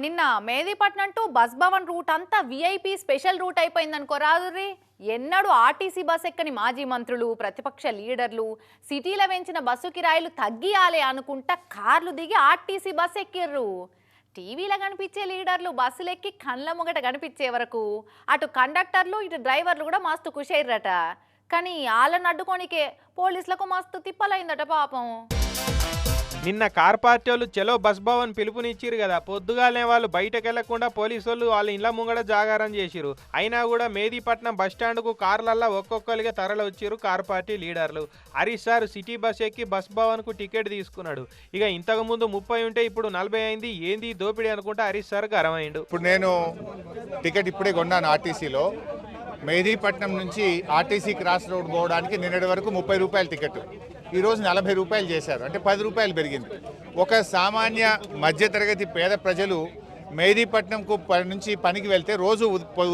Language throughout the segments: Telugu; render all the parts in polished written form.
నిన్న Mehdipatnam to Bus Bhavan route అంతా విఐపి స్పెషల్ రూట్ అయిపోయిందనుకో రాదుర్రి. ఎన్నడూ ఆర్టీసీ బస్ ఎక్కని మాజీ మంత్రులు, ప్రతిపక్ష లీడర్లు సిటీలో పెంచిన బస్సు కిరాయిలు తగ్గియాలి అనుకుంటా కార్లు దిగి ఆర్టీసీ బస్ ఎక్కిర్రు. టీవీలో కనిపించే లీడర్లు బస్సులు ఎక్కి కళ్ళ ముంగట కనిపించే వరకు అటు కండక్టర్లు ఇటు డ్రైవర్లు కూడా మస్తు ఖుషైర్రట. కానీ వాళ్ళని అడ్డుకోనికే పోలీసులకు మస్తు తిప్పలైందట పాపం. నిన్న కార్ పార్టీ వాళ్ళు చలో బస్ భవన్ పిలుపునిచ్చిరు కదా. పొద్దుగాలనే వాళ్ళు బయటకు వెళ్లకుండా పోలీసు వాళ్ళు వాళ్ళ ఇండ్ల ముంగడ జాగారం చేసిరు. అయినా కూడా మేదీపట్నం బస్ స్టాండ్కు కార్లల్లా ఒక్కొక్కరిగా తరలి వచ్చిరు కార్ పార్టీ లీడర్లు. హరీష్ సార్ సిటీ బస్ ఎక్కి బస్ భవన్కు టికెట్ తీసుకున్నాడు. ఇక ఇంతకు ముందు 30 ఉంటే ఇప్పుడు 40 అయింది. ఏంది దోపిడీ అనుకుంటా హరీష్ సార్ గరమైండు. ఇప్పుడు నేను టికెట్ ఇప్పుడే కొన్నాను ఆర్టీసీలో. మేదీపట్నం నుంచి ఆర్టీసీ క్రాస్ రోడ్ పోవడానికి నిన్నటి వరకు 30 రూపాయల టికెట్, ఈరోజు 40 రూపాయలు చేశారు. అంటే 10 రూపాయలు పెరిగింది. ఒక సామాన్య మధ్యతరగతి పేద ప్రజలు మేదీపట్నంకు నుంచి పనికి వెళ్తే రోజు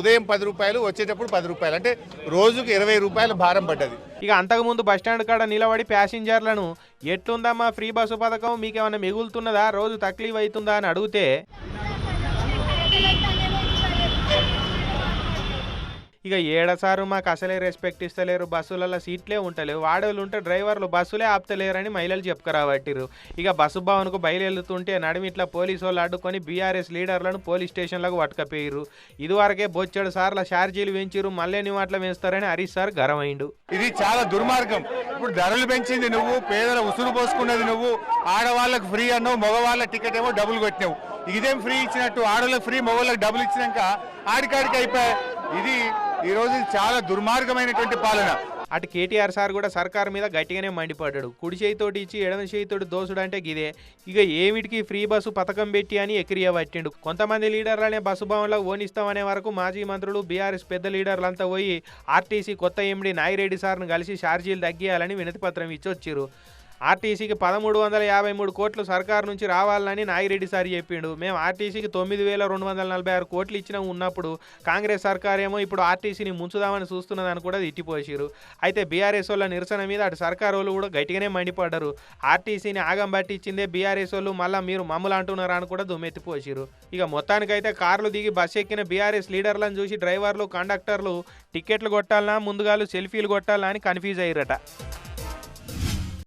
ఉదయం 10 రూపాయలు, వచ్చేటప్పుడు 10 రూపాయలు, అంటే రోజుకు 20 రూపాయల భారం పడ్డది. ఇక అంతకుముందు బస్టాండ్ కాడ నిలబడి ప్యాసింజర్లను ఎట్లుందమ్మా ఫ్రీ బస్సు పథకం, మీకేమన్నా మిగులుతున్నదా, రోజు తక్లీఫ్ అవుతుందా అని అడిగితే ఇక ఏడసారు మాకు అసలే రెస్పెక్ట్ ఇస్తలేరు, బస్సులలో సీట్లే ఉంటలేవు, వాడవాళ్ళు ఉంటే డ్రైవర్లు బస్సులే ఆపుతలేరని మహిళలు చెప్పుకరాబట్టిరు. ఇక బస్సు భవన్కు బయలుదేరుతుంటే నడిమిట్లా పోలీసు వాళ్ళు అడ్డుకొని బీఆర్ఎస్ లీడర్లను పోలీస్ స్టేషన్లకు పట్టుకపోయారు. ఇదివరకే బొచ్చెడు సార్ల ఛార్జీలు పెంచిరు, మళ్ళీ నివాట్ల పెంచుతారని హరీష్ సార్ గరమైండు. ఇది చాలా దుర్మార్గం. ఇప్పుడు ధరలు పెంచింది నువ్వు, పేదల ఉసురు పోసుకున్నది నువ్వు, ఆడవాళ్ళకు ఫ్రీ అన్నావు, మగవాళ్ళ టికెట్ ఏమో డబ్బులు కొట్టినావు. ఇదేం ఫ్రీ ఇచ్చినట్టు? ఆడవాళ్ళకి ఫ్రీ, మగవాళ్ళకి డబ్బులు ఇచ్చినాక ఆడికాడికి అయిపోయాయి. ఇది ఈరోజు చాలా దుర్మార్గమైనటువంటి పాలన. అటు కేటీఆర్ సార్ కూడా సర్కారు మీద గట్టిగానే మండిపడ్డాడు. కుడి చేయితోటి ఇచ్చి ఎడమ చేయితోటి దోసుడు అంటే గిదే. ఇక ఏమిటికి ఫ్రీ బస్సు పథకం పెట్టి అని ఎక్కిరియ పట్టిండు. కొంతమంది లీడర్లనే బస్సు భవన్లో ఓనిస్తామనే వరకు మాజీ మంత్రులు, బీఆర్ఎస్ పెద్ద లీడర్లంతా పోయి ఆర్టీసీ కొత్త ఎండీ నాయిరెడ్డి సార్ను కలిసి ఛార్జీలు తగ్గియాలని వినతిపత్రం ఇచ్చి వచ్చిరు. ఆర్టీసీకి 1353 కోట్లు సర్కారు నుంచి రావాలని నాయిరెడ్డి సార్ చెప్పిండు. మేము ఆర్టీసీకి 9246 కోట్లు ఇచ్చిన ఉన్నప్పుడు కాంగ్రెస్ సర్కార్ ఏమో ఇప్పుడు ఆర్టీసీని ముంచుదామని చూస్తున్నదని కూడా తిట్టిపోసిరు. అయితే బీఆర్ఎస్ వాళ్ళ నిరసన మీద అటు సర్కారు వాళ్ళు కూడా గట్టిగానే మండిపడ్డారు. ఆర్టీసీని ఆగం పట్టించిందే బీఆర్ఎస్ వాళ్ళు, మళ్ళీ మీరు మమ్మల్ని అంటున్నారా అని కూడా దుమ్మెత్తిపోసిరు. ఇక మొత్తానికైతే కార్లు దిగి బస్ ఎక్కిన బీఆర్ఎస్ లీడర్లను చూసి డ్రైవర్లు, కండక్టర్లు టికెట్లు కొట్టాలనా, ముందుగాలు సెల్ఫీలు కొట్టాలనా అని కన్ఫ్యూజ్ అయ్యారట.